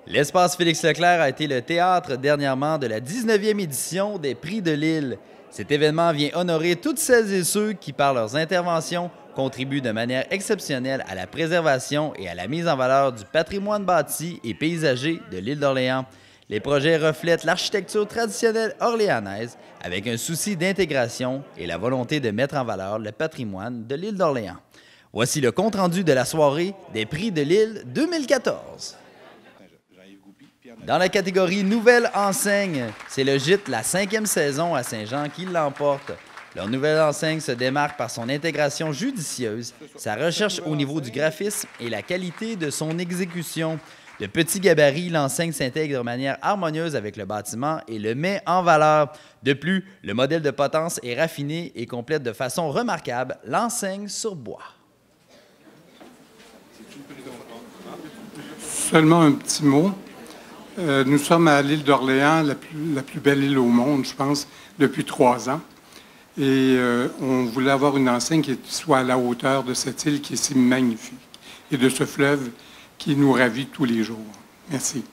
L'espace Félix-Leclerc a été le théâtre dernièrement de la 19e édition des Prix de l'Île. Cet événement vient honorer toutes celles et ceux qui, par leurs interventions, contribuent de manière exceptionnelle à la préservation et à la mise en valeur du patrimoine bâti et paysager de l'île d'Orléans. Les projets reflètent l'architecture traditionnelle orléanaise avec un souci d'intégration et la volonté de mettre en valeur le patrimoine de l'île d'Orléans. Voici le compte-rendu de la soirée des Prix de l'Île 2014. Dans la catégorie Nouvelle enseigne, c'est le gîte La 5e saison à Saint-Jean qui l'emporte. Leur nouvelle enseigne se démarque par son intégration judicieuse, sa recherche au niveau du graphisme et la qualité de son exécution. De petit gabarit, l'enseigne s'intègre de manière harmonieuse avec le bâtiment et le met en valeur. De plus, le modèle de potence est raffiné et complète de façon remarquable l'enseigne sur bois. Seulement un petit mot. Nous sommes à l'île d'Orléans, la plus belle île au monde, je pense, depuis 3 ans. Et on voulait avoir une enseigne qui soit à la hauteur de cette île qui est si magnifique et de ce fleuve qui nous ravit tous les jours. Merci.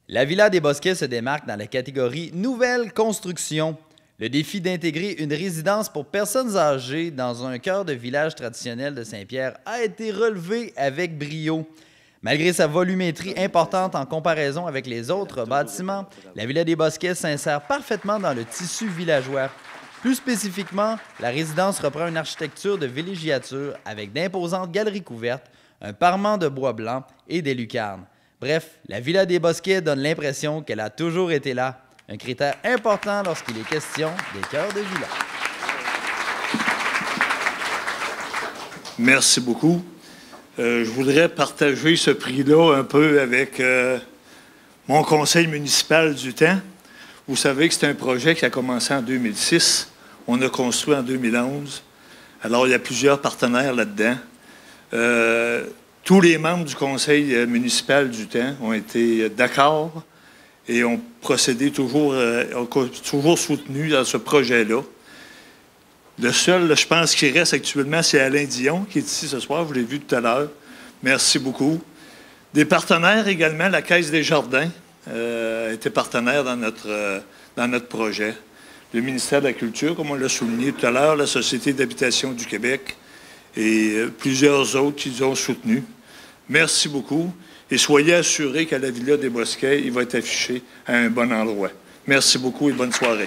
La Villa des Bosquets se démarque dans la catégorie Nouvelle construction. Le défi d'intégrer une résidence pour personnes âgées dans un cœur de village traditionnel de Saint-Pierre a été relevé avec brio. Malgré sa volumétrie importante en comparaison avec les autres bâtiments, la Villa des Bosquets s'insère parfaitement dans le tissu villageois. Plus spécifiquement, la résidence reprend une architecture de villégiature avec d'imposantes galeries couvertes, un parement de bois blanc et des lucarnes. Bref, la Villa des Bosquets donne l'impression qu'elle a toujours été là. Un critère important lorsqu'il est question des cœurs de village. Merci beaucoup. Je voudrais partager ce prix-là un peu avec mon conseil municipal du temps. Vous savez que c'est un projet qui a commencé en 2006. On a construit en 2011. Alors, il y a plusieurs partenaires là-dedans. Tous les membres du conseil municipal du temps ont été d'accord et ont procédé ont toujours soutenu dans ce projet-là. Le seul, je pense, qui reste actuellement, c'est Alain Dion, qui est ici ce soir. Je l'ai vu tout à l'heure. Merci beaucoup. Des partenaires également, la Caisse des Jardins était partenaire dans notre projet. Le ministère de la Culture, comme on l'a souligné tout à l'heure, la Société d'habitation du Québec et plusieurs autres qui nous ont soutenus. Merci beaucoup. Et soyez assurés qu'à la Villa des Bosquets, il va être affiché à un bon endroit. Merci beaucoup et bonne soirée.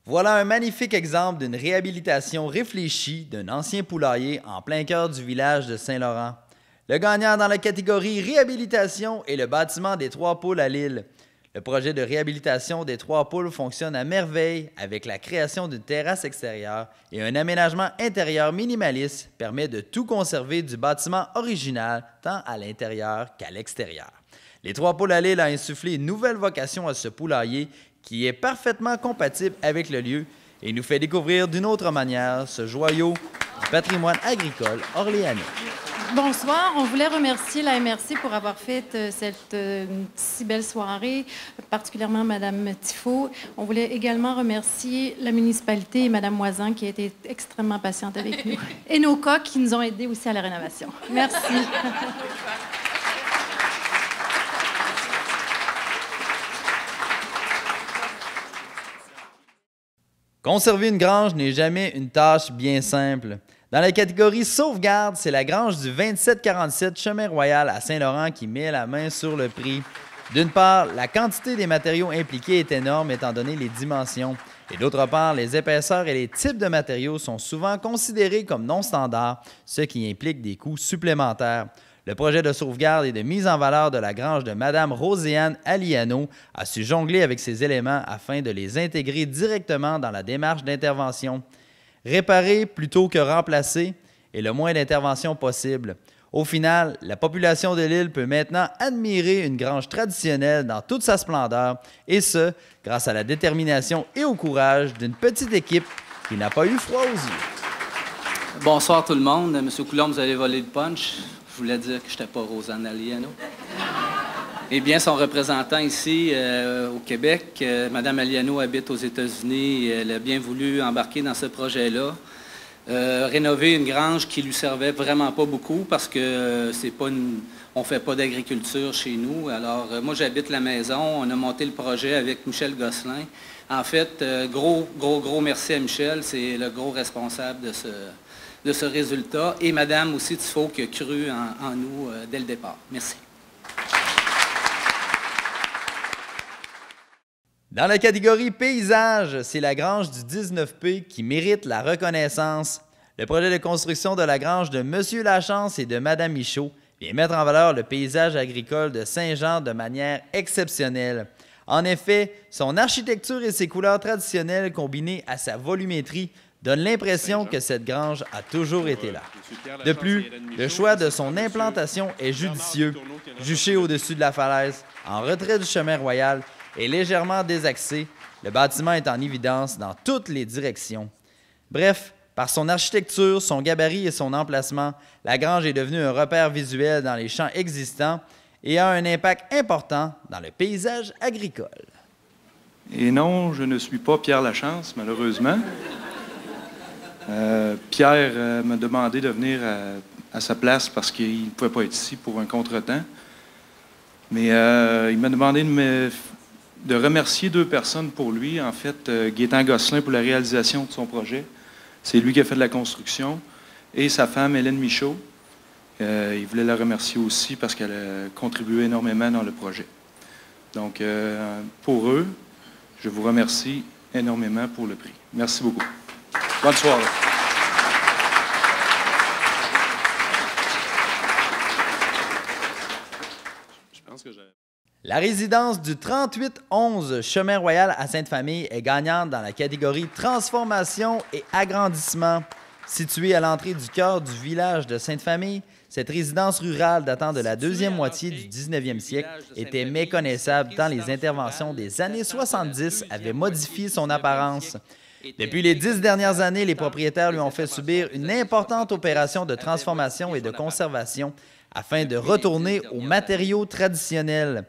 Voilà un magnifique exemple d'une réhabilitation réfléchie d'un ancien poulailler en plein cœur du village de Saint-Laurent. Le gagnant dans la catégorie réhabilitation est le bâtiment des Trois Poules à Lille. Le projet de réhabilitation des Trois Poules fonctionne à merveille avec la création d'une terrasse extérieure et un aménagement intérieur minimaliste permet de tout conserver du bâtiment original tant à l'intérieur qu'à l'extérieur. Les Trois Poules à Lille a insufflé une nouvelle vocation à ce poulailler qui est parfaitement compatible avec le lieu et nous fait découvrir d'une autre manière ce joyau du patrimoine agricole orléanais. Bonsoir, on voulait remercier la MRC pour avoir fait cette si belle soirée, particulièrement Mme Tifo. On voulait également remercier la municipalité et Mme Moisan qui a été extrêmement patiente avec nous. Et nos coqs qui nous ont aidés aussi à la rénovation. Merci. Conserver une grange n'est jamais une tâche bien simple. Dans la catégorie sauvegarde, c'est la grange du 2747 Chemin Royal à Saint-Laurent qui met la main sur le prix. D'une part, la quantité des matériaux impliqués est énorme étant donné les dimensions. Et d'autre part, les épaisseurs et les types de matériaux sont souvent considérés comme non standards, ce qui implique des coûts supplémentaires. Le projet de sauvegarde et de mise en valeur de la grange de Mme Roséanne Aliano a su jongler avec ces éléments afin de les intégrer directement dans la démarche d'intervention. Réparer plutôt que remplacer est le moins d'intervention possible. Au final, la population de l'île peut maintenant admirer une grange traditionnelle dans toute sa splendeur, et ce, grâce à la détermination et au courage d'une petite équipe qui n'a pas eu froid aux yeux. Bonsoir tout le monde. Monsieur Coulombe, vous avez volé le punch. Je voulais dire que je n'étais pas Roséanne Aliano. Eh bien, son représentant ici au Québec, Mme Aliano habite aux États-Unis. Elle a bien voulu embarquer dans ce projet-là. Rénover une grange qui lui servait vraiment pas beaucoup parce que on ne fait pas d'agriculture chez nous. Alors, moi, j'habite la maison. On a monté le projet avec Michel Gosselin. En fait, gros merci à Michel. C'est le gros responsable de ce résultat. Et Mme aussi Tifo qui a cru en nous dès le départ. Merci. Dans la catégorie paysage, c'est la grange du 19P qui mérite la reconnaissance. Le projet de construction de la grange de M. Lachance et de Mme Michaud vient mettre en valeur le paysage agricole de Saint-Jean de manière exceptionnelle. En effet, son architecture et ses couleurs traditionnelles combinées à sa volumétrie donnent l'impression que cette grange a toujours été là. De plus, le choix de son implantation est judicieux. Juché au-dessus de la falaise, en retrait du chemin royal, est légèrement désaxé, le bâtiment est en évidence dans toutes les directions. Bref, par son architecture, son gabarit et son emplacement, la grange est devenue un repère visuel dans les champs existants et a un impact important dans le paysage agricole. Et non, je ne suis pas Pierre Lachance, malheureusement. Pierre m'a demandé de venir à sa place parce qu'il ne pouvait pas être ici pour un contretemps. Mais il m'a demandé de remercier 2 personnes pour lui. En fait, Gaétan Gosselin pour la réalisation de son projet. C'est lui qui a fait de la construction. Et sa femme, Hélène Michaud. Il voulait la remercier aussi parce qu'elle a contribué énormément dans le projet. Donc, pour eux, je vous remercie énormément pour le prix. Merci beaucoup. Bonne soirée. La résidence du 3811 Chemin Royal à Sainte-Famille est gagnante dans la catégorie Transformation et agrandissement. Située à l'entrée du cœur du village de Sainte-Famille, cette résidence rurale datant de la deuxième moitié du 19e siècle était méconnaissable tant les interventions des années 70 avaient modifié son apparence. Depuis les 10 dernières années, les propriétaires lui ont fait subir une importante opération de transformation et de conservation afin de retourner aux matériaux traditionnels.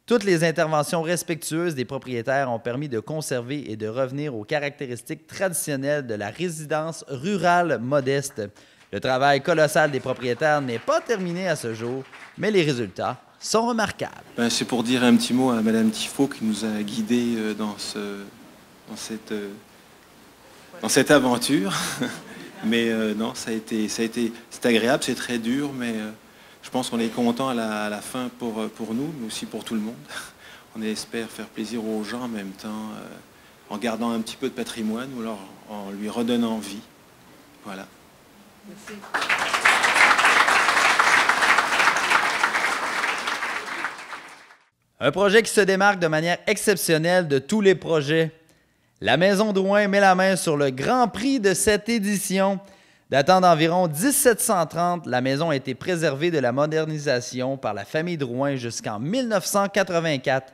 Toutes les interventions respectueuses des propriétaires ont permis de conserver et de revenir aux caractéristiques traditionnelles de la résidence rurale modeste. Le travail colossal des propriétaires n'est pas terminé à ce jour, mais les résultats sont remarquables. C'est pour dire un petit mot à Mme Tifo qui nous a guidés dans cette aventure. Mais non, c'est agréable, c'est très dur, mais je pense qu'on est content à la fin pour nous, mais aussi pour tout le monde. On espère faire plaisir aux gens en même temps, en gardant un petit peu de patrimoine ou alors en lui redonnant vie. Voilà. Merci. Un projet qui se démarque de manière exceptionnelle de tous les projets. La Maison Drouin met la main sur le grand prix de cette édition. Datant d'environ 1730, la maison a été préservée de la modernisation par la famille Drouin jusqu'en 1984.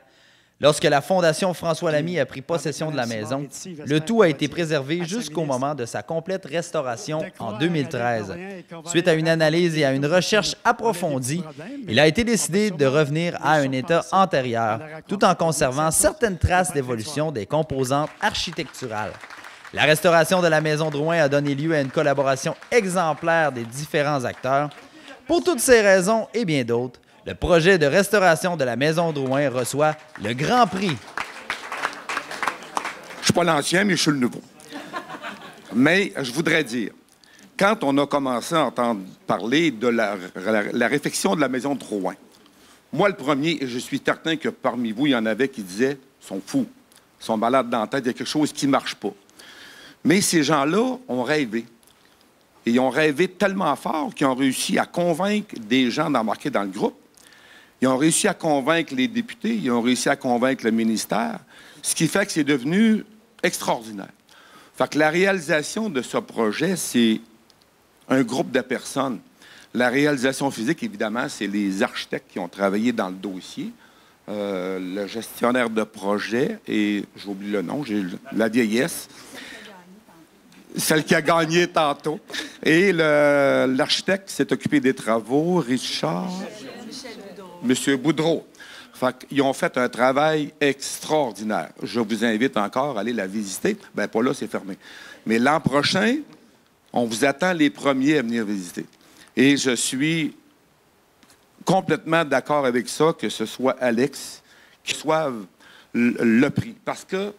Lorsque la Fondation François Lamy a pris possession de la maison, le tout a été préservé jusqu'au moment de sa complète restauration en 2013. Suite à une analyse et à une recherche approfondie, il a été décidé de revenir à un état antérieur, tout en conservant certaines traces d'évolution des composantes architecturales. La restauration de la Maison Drouin a donné lieu à une collaboration exemplaire des différents acteurs. Pour toutes ces raisons et bien d'autres, le projet de restauration de la Maison Drouin reçoit le Grand Prix. Je ne suis pas l'ancien, mais je suis le nouveau. Mais je voudrais dire, quand on a commencé à entendre parler de la réfection de la Maison Drouin, moi, le premier, je suis certain que parmi vous, il y en avait qui disaient « ils sont fous, ils sont malades dans la tête, il y a quelque chose qui ne marche pas ». Mais ces gens-là ont rêvé. Et ils ont rêvé tellement fort qu'ils ont réussi à convaincre des gens d'embarquer dans le groupe. Ils ont réussi à convaincre les députés, ils ont réussi à convaincre le ministère, ce qui fait que c'est devenu extraordinaire. Fait que la réalisation de ce projet, c'est un groupe de personnes. La réalisation physique, évidemment, c'est les architectes qui ont travaillé dans le dossier, le gestionnaire de projet, et j'oublie le nom, j'ai la vieillesse, celle qui a gagné tantôt. Et l'architecte s'est occupé des travaux, Richard... Monsieur Boudreau. Ils ont fait un travail extraordinaire. Je vous invite encore à aller la visiter. Bien, pas là, c'est fermé. Mais l'an prochain, on vous attend les premiers à venir visiter. Et je suis complètement d'accord avec ça, que ce soit Alex qui reçoive le prix. Parce que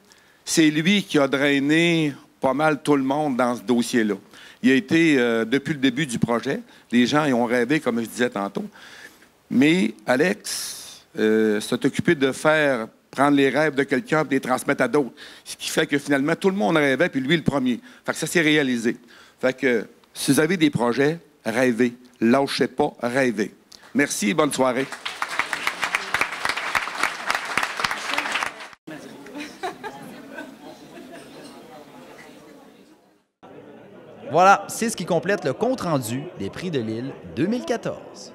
c'est lui qui a drainé pas mal tout le monde dans ce dossier-là. Il a été, depuis le début du projet, les gens y ont rêvé, comme je disais tantôt. Mais Alex s'est occupé de prendre les rêves de quelqu'un et de les transmettre à d'autres. Ce qui fait que finalement, tout le monde rêvait, puis lui le premier. Fait que ça s'est réalisé. Fait que si vous avez des projets, rêvez. Lâchez pas, rêvez. Merci et bonne soirée. Voilà, c'est ce qui complète le compte-rendu des Prix de l'Île 2014.